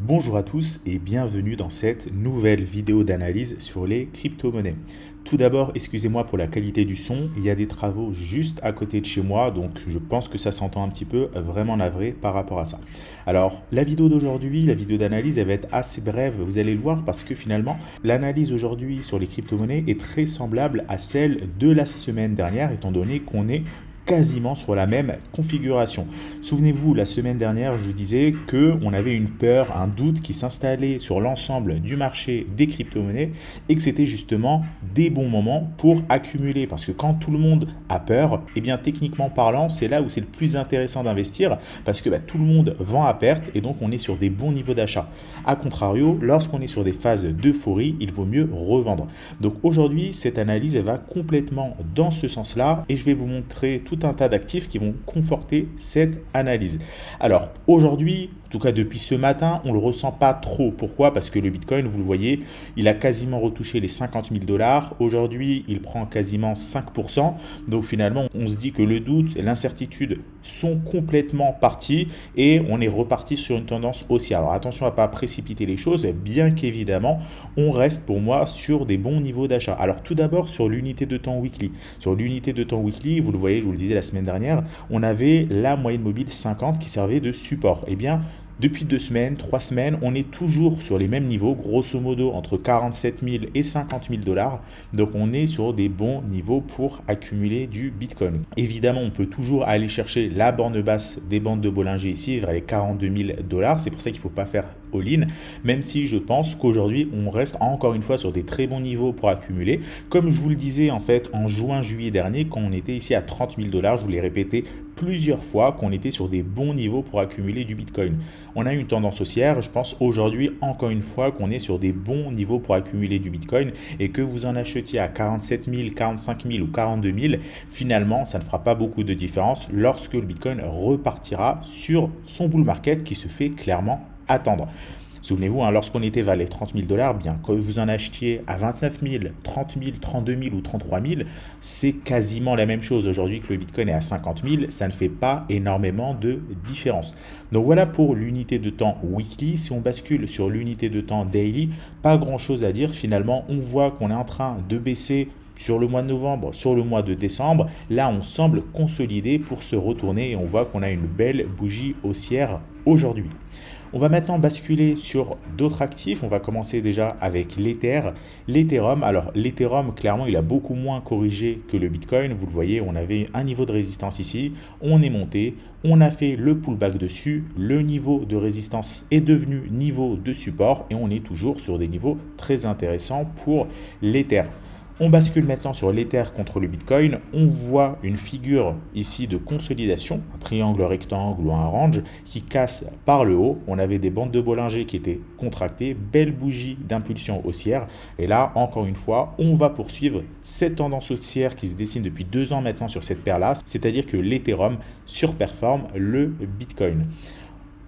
Bonjour à tous et bienvenue dans cette nouvelle vidéo d'analyse sur les crypto-monnaies. Tout d'abord, excusez-moi pour la qualité du son, il y a des travaux juste à côté de chez moi, donc je pense que ça s'entend un petit peu, vraiment navré par rapport à ça. Alors, la vidéo d'aujourd'hui, la vidéo d'analyse, elle va être assez brève, vous allez le voir, parce que finalement, l'analyse aujourd'hui sur les crypto-monnaies est très semblable à celle de la semaine dernière, étant donné qu'on est quasiment sur la même configuration. Souvenez-vous, la semaine dernière, je vous disais qu'on avait une peur, un doute qui s'installait sur l'ensemble du marché des crypto-monnaies et que c'était justement des bons moments pour accumuler. Parce que quand tout le monde a peur, eh bien techniquement parlant, c'est là où c'est le plus intéressant d'investir parce que tout le monde vend à perte et donc on est sur des bons niveaux d'achat. A contrario, lorsqu'on est sur des phases d'euphorie, il vaut mieux revendre. Donc aujourd'hui, cette analyse, elle va complètement dans ce sens-là et je vais vous montrer tout un tas d'actifs qui vont conforter cette analyse. Alors aujourd'hui, en tout cas depuis ce matin, on ne le ressent pas trop. Pourquoi? Parce que le Bitcoin, vous le voyez, il a quasiment retouché les 50 000 dollars. Aujourd'hui, il prend quasiment 5%. Donc finalement, on se dit que le doute et l'incertitude sont complètement partis et on est reparti sur une tendance haussière. Alors attention à ne pas précipiter les choses, bien qu'évidemment, on reste pour moi sur des bons niveaux d'achat. Alors tout d'abord sur l'unité de temps weekly. Sur l'unité de temps weekly, vous le voyez, je vous le disais la semaine dernière, on avait la moyenne mobile 50 qui servait de support. Eh bien, depuis 2 semaines, 3 semaines, on est toujours sur les mêmes niveaux, grosso modo entre 47 000 et 50 000 dollars. Donc on est sur des bons niveaux pour accumuler du Bitcoin. Évidemment, on peut toujours aller chercher la borne basse des bandes de Bollinger ici, vers les 42 000 dollars. C'est pour ça qu'il ne faut pas faire all-in, même si je pense qu'aujourd'hui, on reste encore une fois sur des très bons niveaux pour accumuler. Comme je vous le disais en fait en juin, juillet dernier, quand on était ici à 30 000 dollars, je vous l'ai répété plusieurs fois qu'on était sur des bons niveaux pour accumuler du Bitcoin. On a une tendance haussière, je pense aujourd'hui encore une fois qu'on est sur des bons niveaux pour accumuler du Bitcoin et que vous en achetiez à 47 000, 45 000 ou 42 000, finalement ça ne fera pas beaucoup de différence lorsque le Bitcoin repartira sur son bull market qui se fait clairement attendre. Souvenez-vous, lorsqu'on était vers les 30 000 dollars, bien que vous en achetiez à 29 000, 30 000, 32 000 ou 33 000, c'est quasiment la même chose. Aujourd'hui que le Bitcoin est à 50 000, ça ne fait pas énormément de différence. Donc voilà pour l'unité de temps weekly. Si on bascule sur l'unité de temps daily, pas grand-chose à dire. Finalement, on voit qu'on est en train de baisser sur le mois de novembre, sur le mois de décembre. Là, on semble consolider pour se retourner et on voit qu'on a une belle bougie haussière aujourd'hui. On va maintenant basculer sur d'autres actifs. On va commencer déjà avec l'Ether, l'Ethereum. Alors l'Ethereum, clairement, il a beaucoup moins corrigé que le Bitcoin. Vous le voyez, on avait un niveau de résistance ici. On est monté, on a fait le pullback dessus. Le niveau de résistance est devenu niveau de support et on est toujours sur des niveaux très intéressants pour l'Ether. On bascule maintenant sur l'Ether contre le Bitcoin. On voit une figure ici de consolidation, un triangle rectangle ou un range qui casse par le haut. On avait des bandes de Bollinger qui étaient contractées, belle bougie d'impulsion haussière. Et là, encore une fois, on va poursuivre cette tendance haussière qui se dessine depuis 2 ans maintenant sur cette paire-là, c'est-à-dire que l'Ethereum surperforme le Bitcoin.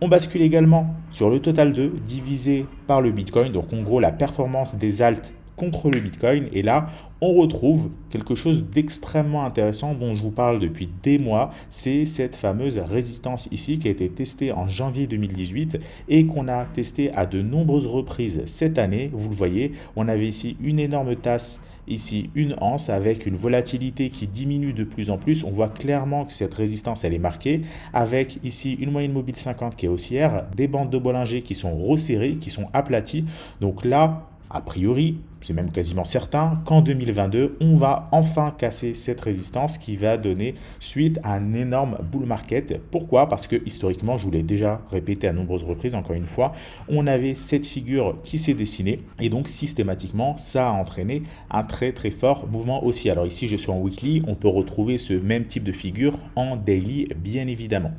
On bascule également sur le total 2 divisé par le Bitcoin, donc en gros la performance des alts contre le Bitcoin. Et là, on retrouve quelque chose d'extrêmement intéressant dont je vous parle depuis des mois. C'est cette fameuse résistance ici qui a été testée en janvier 2018 et qu'on a testée à de nombreuses reprises cette année. Vous le voyez, on avait ici une énorme tasse, ici une anse avec une volatilité qui diminue de plus en plus. On voit clairement que cette résistance elle est marquée avec ici une moyenne mobile 50 qui est haussière, des bandes de Bollinger qui sont resserrées, qui sont aplaties. Donc là, a priori, c'est même quasiment certain qu'en 2022, on va enfin casser cette résistance qui va donner suite à un énorme bull market. Pourquoi? Parce que historiquement, je vous l'ai déjà répété à nombreuses reprises, encore une fois, on avait cette figure qui s'est dessinée et donc systématiquement, ça a entraîné un très très fort mouvement haussier. Alors ici, je suis en weekly, on peut retrouver ce même type de figure en daily, bien évidemment.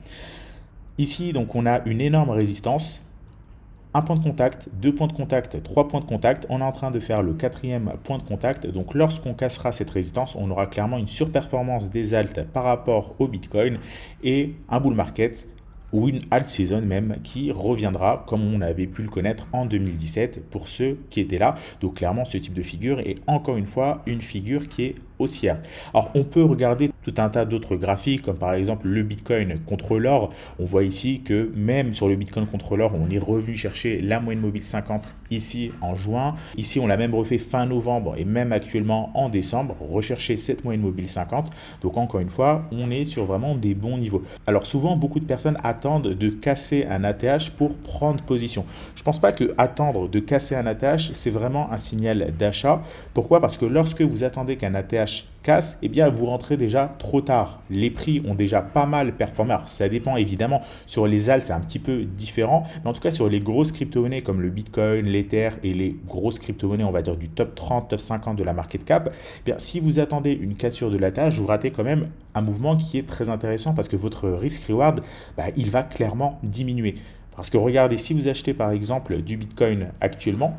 Ici, donc, on a une énorme résistance. Un point de contact, 2 points de contact, 3 points de contact. On est en train de faire le 4e point de contact. Donc lorsqu'on cassera cette résistance, on aura clairement une surperformance des alts par rapport au Bitcoin et un bull market ou une alt season même qui reviendra comme on avait pu le connaître en 2017 pour ceux qui étaient là. Donc clairement ce type de figure est encore une fois une figure qui est haussière. Alors, on peut regarder tout un tas d'autres graphiques, comme par exemple le Bitcoin contre l'or. On voit ici que même sur le Bitcoin contre l'or, on est revenu chercher la moyenne mobile 50 ici en juin. Ici, on l'a même refait fin novembre et même actuellement en décembre, rechercher cette moyenne mobile 50. Donc, encore une fois, on est sur vraiment des bons niveaux. Alors, souvent, beaucoup de personnes attendent de casser un ATH pour prendre position. Je ne pense pas que attendre de casser un ATH, c'est vraiment un signal d'achat. Pourquoi? Parce que lorsque vous attendez qu'un ATH casse, eh bien vous rentrez déjà trop tard. Les prix ont déjà pas mal performé. Alors, ça dépend évidemment, sur les ALS c'est un petit peu différent, mais en tout cas sur les grosses crypto-monnaies comme le Bitcoin, l'Ether et les grosses crypto-monnaies, on va dire du top 30, top 50 de la market cap, eh bien si vous attendez une cassure de l'ATH, vous ratez quand même un mouvement qui est très intéressant parce que votre risk-reward, il va clairement diminuer. Parce que regardez, si vous achetez par exemple du Bitcoin actuellement,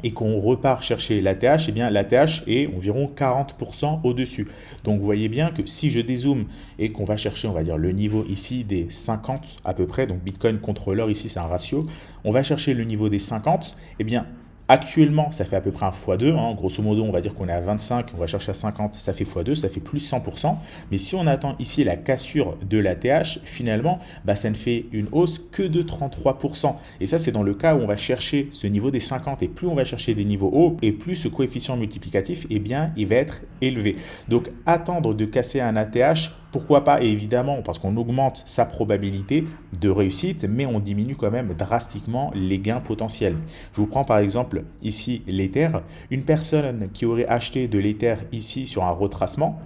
et qu'on repart chercher l'ATH, eh bien l'ATH est environ 40% au-dessus. Donc vous voyez bien que si je dézoome et qu'on va chercher, on va dire, le niveau ici des 50 à peu près, donc Bitcoin contre l'or ici c'est un ratio, on va chercher le niveau des 50, eh bien actuellement, ça fait à peu près un x2. Grosso modo, on va dire qu'on est à 25, on va chercher à 50, ça fait x2, ça fait plus 100%. Mais si on attend ici la cassure de l'ATH, finalement, ça ne fait une hausse que de 33%. Et ça, c'est dans le cas où on va chercher ce niveau des 50. Et plus on va chercher des niveaux hauts, et plus ce coefficient multiplicatif, il va être élevé. Donc, attendre de casser un ATH, pourquoi pas? Et évidemment, parce qu'on augmente sa probabilité de réussite, mais on diminue quand même drastiquement les gains potentiels. Je vous prends par exemple ici l'Ether. Une personne qui aurait acheté de l'Ether ici sur un retracement,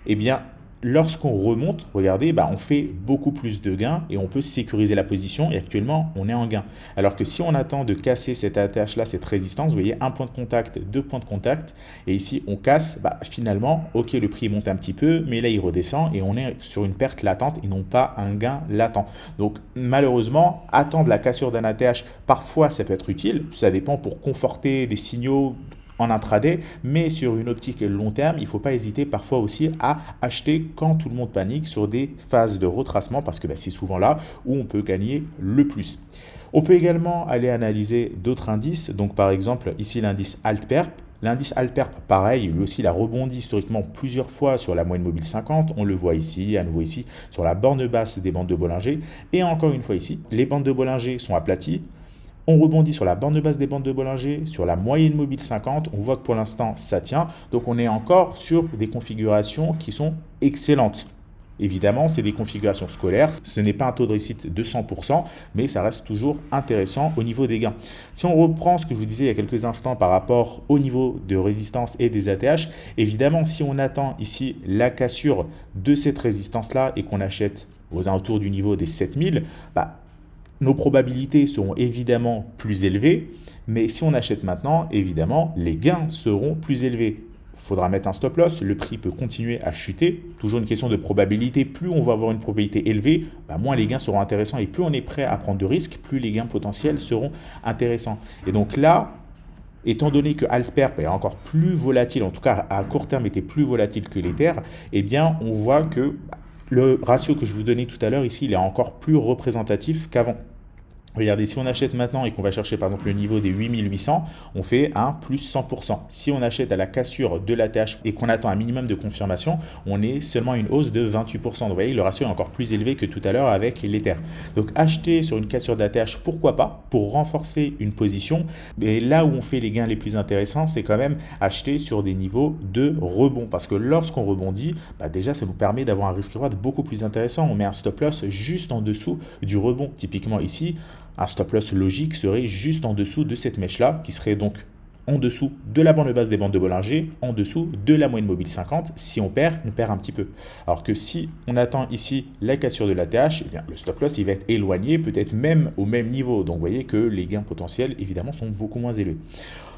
eh bien, lorsqu'on remonte, regardez, on fait beaucoup plus de gains et on peut sécuriser la position et actuellement, on est en gain. Alors que si on attend de casser cette ATH-là, cette résistance, vous voyez, un point de contact, deux points de contact et ici, on casse, finalement, ok, le prix monte un petit peu, mais là, il redescend et on est sur une perte latente et non pas un gain latent. Donc, malheureusement, attendre la cassure d'un ATH, parfois, ça peut être utile. Ça dépend pour conforter des signaux en intraday, mais sur une optique long terme, il ne faut pas hésiter parfois aussi à acheter quand tout le monde panique sur des phases de retracement parce que c'est souvent là où on peut gagner le plus. On peut également aller analyser d'autres indices, donc par exemple ici l'indice Altperp. L'indice Altperp, pareil, lui aussi, il a rebondi historiquement plusieurs fois sur la moyenne mobile 50. On le voit ici, à nouveau ici, sur la borne basse des bandes de Bollinger. Et encore une fois ici, les bandes de Bollinger sont aplaties. On rebondit sur la borne basse des bandes de Bollinger, sur la moyenne mobile 50. On voit que pour l'instant, ça tient. Donc, on est encore sur des configurations qui sont excellentes. Évidemment, c'est des configurations scolaires. Ce n'est pas un taux de réussite de 100%, mais ça reste toujours intéressant au niveau des gains. Si on reprend ce que je vous disais il y a quelques instants par rapport au niveau de résistance et des ATH, évidemment, si on attend ici la cassure de cette résistance-là et qu'on achète aux alentours du niveau des 7000, nos probabilités seront évidemment plus élevées, mais si on achète maintenant, évidemment, les gains seront plus élevés. Il faudra mettre un stop loss, le prix peut continuer à chuter. Toujours une question de probabilité. Plus on va avoir une probabilité élevée, moins les gains seront intéressants. Et plus on est prêt à prendre de risques, plus les gains potentiels seront intéressants. Et donc là, étant donné que Altperp est encore plus volatile, en tout cas à court terme était plus volatile que l'Ether, eh bien on voit que le ratio que je vous donnais tout à l'heure ici, il est encore plus représentatif qu'avant. Regardez, si on achète maintenant et qu'on va chercher par exemple le niveau des 8800, on fait un plus 100%. Si on achète à la cassure de l'ATH et qu'on attend un minimum de confirmation, on est seulement à une hausse de 28%. Donc vous voyez, le ratio est encore plus élevé que tout à l'heure avec l'Ether. Donc acheter sur une cassure d'ATH, pourquoi pas, pour renforcer une position. Mais là où on fait les gains les plus intéressants, c'est quand même acheter sur des niveaux de rebond. Parce que lorsqu'on rebondit, déjà ça nous permet d'avoir un risk-reward beaucoup plus intéressant. On met un stop loss juste en dessous du rebond. Typiquement ici, un stop loss logique serait juste en dessous de cette mèche-là, qui serait donc en dessous de la bande basse des bandes de Bollinger, en dessous de la moyenne mobile 50. Si on perd un petit peu. Alors que si on attend ici la cassure de l'ATH, eh bien le stop loss il va être éloigné, peut-être même au même niveau. Donc vous voyez que les gains potentiels évidemment sont beaucoup moins élevés.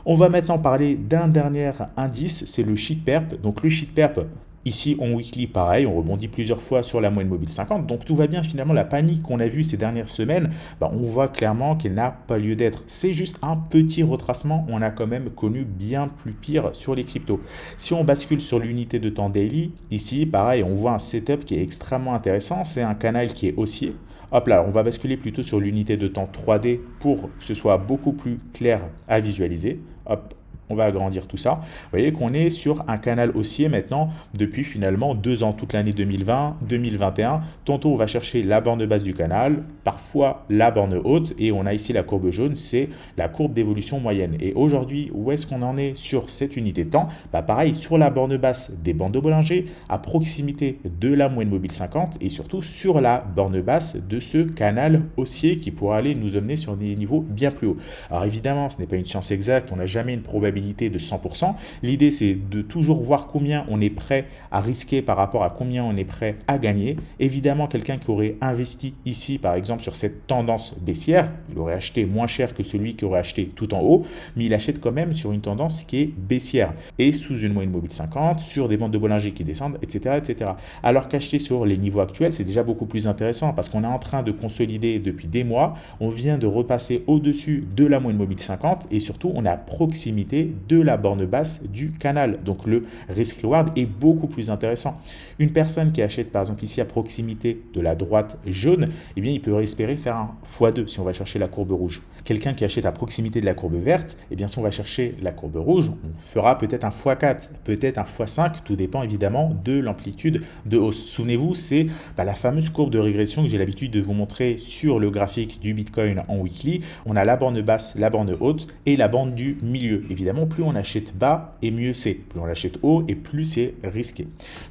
On va maintenant parler d'un dernier indice, c'est le Sheetperp. Donc le Sheetperp, ici, en weekly, pareil, on rebondit plusieurs fois sur la moyenne mobile 50. Donc, tout va bien. Finalement, la panique qu'on a vue ces dernières semaines, on voit clairement qu'elle n'a pas lieu d'être. C'est juste un petit retracement. On a quand même connu bien plus pire sur les cryptos. Si on bascule sur l'unité de temps daily, ici, pareil, on voit un setup qui est extrêmement intéressant. C'est un canal qui est haussier. Hop là, on va basculer plutôt sur l'unité de temps 3D pour que ce soit beaucoup plus clair à visualiser. Hop. on va agrandir tout ça. Vous voyez qu'on est sur un canal haussier maintenant depuis finalement 2 ans, toute l'année 2020, 2021. Tantôt on va chercher la borne basse du canal, parfois la borne haute, et on a ici la courbe jaune, c'est la courbe d'évolution moyenne. Et aujourd'hui, où est-ce qu'on en est sur cette unité de temps? Pareil, sur la borne basse des bandes de Bollinger, à proximité de la moyenne mobile 50 et surtout sur la borne basse de ce canal haussier qui pourra aller nous emmener sur des niveaux bien plus hauts. Alors évidemment, ce n'est pas une science exacte, on n'a jamais une probabilité de 100%. L'idée, c'est de toujours voir combien on est prêt à risquer par rapport à combien on est prêt à gagner. Évidemment, quelqu'un qui aurait investi ici, par exemple, sur cette tendance baissière, il aurait acheté moins cher que celui qui aurait acheté tout en haut, mais il achète quand même sur une tendance qui est baissière et sous une moyenne mobile 50, sur des bandes de Bollinger qui descendent, etc. etc. Alors qu'acheter sur les niveaux actuels, c'est déjà beaucoup plus intéressant parce qu'on est en train de consolider depuis des mois, on vient de repasser au-dessus de la moyenne mobile 50 et surtout, on est à proximité de la borne basse du canal. Donc, le risk-reward est beaucoup plus intéressant. Une personne qui achète par exemple ici à proximité de la droite jaune, eh bien, il peut espérer faire un x2 si on va chercher la courbe rouge. Quelqu'un qui achète à proximité de la courbe verte, eh bien, si on va chercher la courbe rouge, on fera peut-être un x4, peut-être un x5, tout dépend évidemment de l'amplitude de hausse. Souvenez-vous, c'est la fameuse courbe de régression que j'ai l'habitude de vous montrer sur le graphique du Bitcoin en weekly. On a la borne basse, la borne haute et la borne du milieu. Évidemment, plus on achète bas et mieux c'est. Plus on achète haut et plus c'est risqué.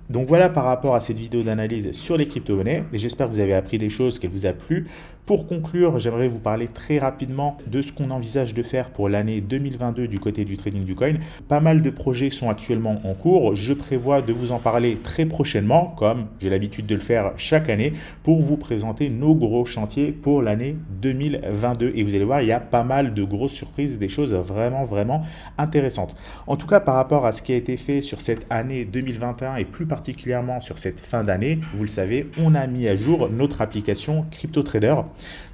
Donc voilà par rapport à cette vidéo d'analyse sur les crypto-monnaies. Et j'espère que vous avez appris des choses, qu'elle vous a plu. Pour conclure, j'aimerais vous parler très rapidement de ce qu'on envisage de faire pour l'année 2022 du côté du trading du coin. Pas mal de projets sont actuellement en cours. Je prévois de vous en parler très prochainement, comme j'ai l'habitude de le faire chaque année, pour vous présenter nos gros chantiers pour l'année 2022. Et vous allez voir, il y a pas mal de grosses surprises, des choses vraiment, vraiment intéressantes. En tout cas, par rapport à ce qui a été fait sur cette année 2021 et plus particulièrement sur cette fin d'année, vous le savez, on a mis à jour notre application CryptoTrader.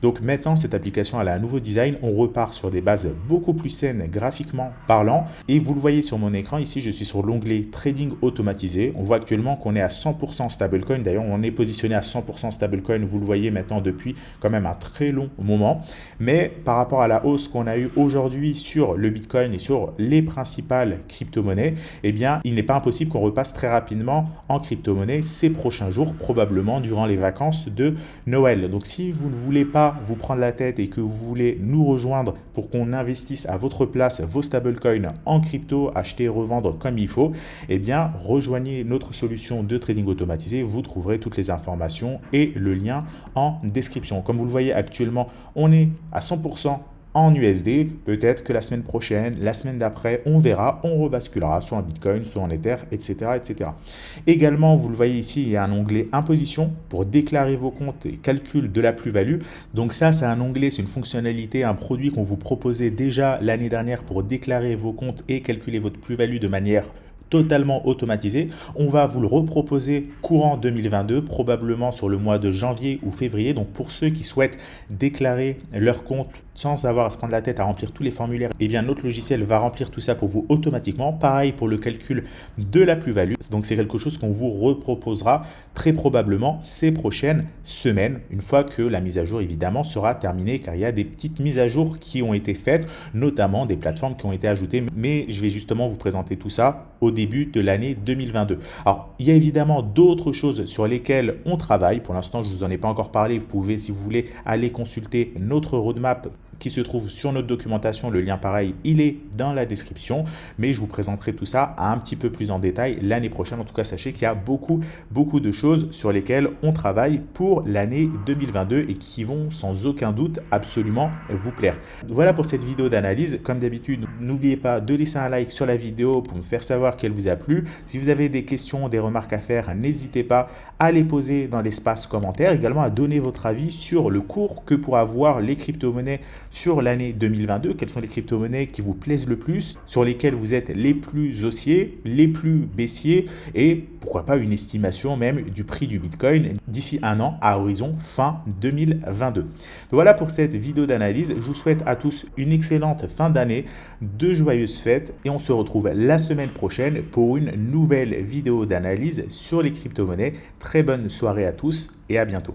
Donc maintenant, cette application elle a un nouveau design. On repart sur des bases beaucoup plus saines graphiquement parlant. Et vous le voyez sur mon écran, ici, je suis sur l'onglet Trading automatisé. On voit actuellement qu'on est à 100% stablecoin. D'ailleurs, on est positionné à 100% stablecoin. Vous le voyez maintenant depuis quand même un très long moment. Mais par rapport à la hausse qu'on a eue aujourd'hui sur le Bitcoin et sur les principales crypto-monnaies, eh bien, il n'est pas impossible qu'on repasse très rapidement en crypto-monnaie ces prochains jours, probablement durant les vacances de Noël. Donc, si vous ne voulez pas vous prendre la tête et que vous voulez nous rejoindre pour qu'on investisse à votre place vos stablecoins en crypto, acheter et revendre comme il faut, eh bien, rejoignez notre solution de trading automatisé. Vous trouverez toutes les informations et le lien en description. Comme vous le voyez actuellement, on est à 100% en USD, peut-être que la semaine prochaine, la semaine d'après, on verra, on rebasculera soit en Bitcoin, soit en Ether, etc., etc. Également, vous le voyez ici, il y a un onglet imposition pour déclarer vos comptes et calcul de la plus-value. Donc ça, c'est un onglet, c'est une fonctionnalité, un produit qu'on vous proposait déjà l'année dernière pour déclarer vos comptes et calculer votre plus-value de manière totalement automatisé. On va vous le reproposer courant 2022, probablement sur le mois de janvier ou février. Donc pour ceux qui souhaitent déclarer leur compte sans avoir à se prendre la tête à remplir tous les formulaires, eh bien notre logiciel va remplir tout ça pour vous automatiquement. Pareil pour le calcul de la plus-value. Donc c'est quelque chose qu'on vous reproposera très probablement ces prochaines semaines, une fois que la mise à jour évidemment sera terminée, car il y a des petites mises à jour qui ont été faites, notamment des plateformes qui ont été ajoutées. Mais je vais justement vous présenter tout ça au début de l'année 2022. Alors, il y a évidemment d'autres choses sur lesquelles on travaille. Pour l'instant, je ne vous en ai pas encore parlé. Vous pouvez, si vous voulez, aller consulter notre roadmap qui se trouve sur notre documentation. Le lien, pareil, il est dans la description. Mais je vous présenterai tout ça un petit peu plus en détail l'année prochaine. En tout cas, sachez qu'il y a beaucoup de choses sur lesquelles on travaille pour l'année 2022 et qui vont sans aucun doute absolument vous plaire. Voilà pour cette vidéo d'analyse. Comme d'habitude, n'oubliez pas de laisser un like sur la vidéo pour me faire savoir qu'elle vous a plu. Si vous avez des questions, des remarques à faire, n'hésitez pas à les poser dans l'espace commentaire. Également à donner votre avis sur le cours que pourra avoir les crypto-monnaies sur l'année 2022. Quelles sont les crypto-monnaies qui vous plaisent le plus, sur lesquelles vous êtes les plus haussiers, les plus baissiers et pourquoi pas une estimation même du prix du Bitcoin d'ici un an à horizon fin 2022. Donc voilà pour cette vidéo d'analyse. Je vous souhaite à tous une excellente fin d'année, de joyeuses fêtes et on se retrouve la semaine prochaine pour une nouvelle vidéo d'analyse sur les crypto-monnaies. Très bonne soirée à tous et à bientôt.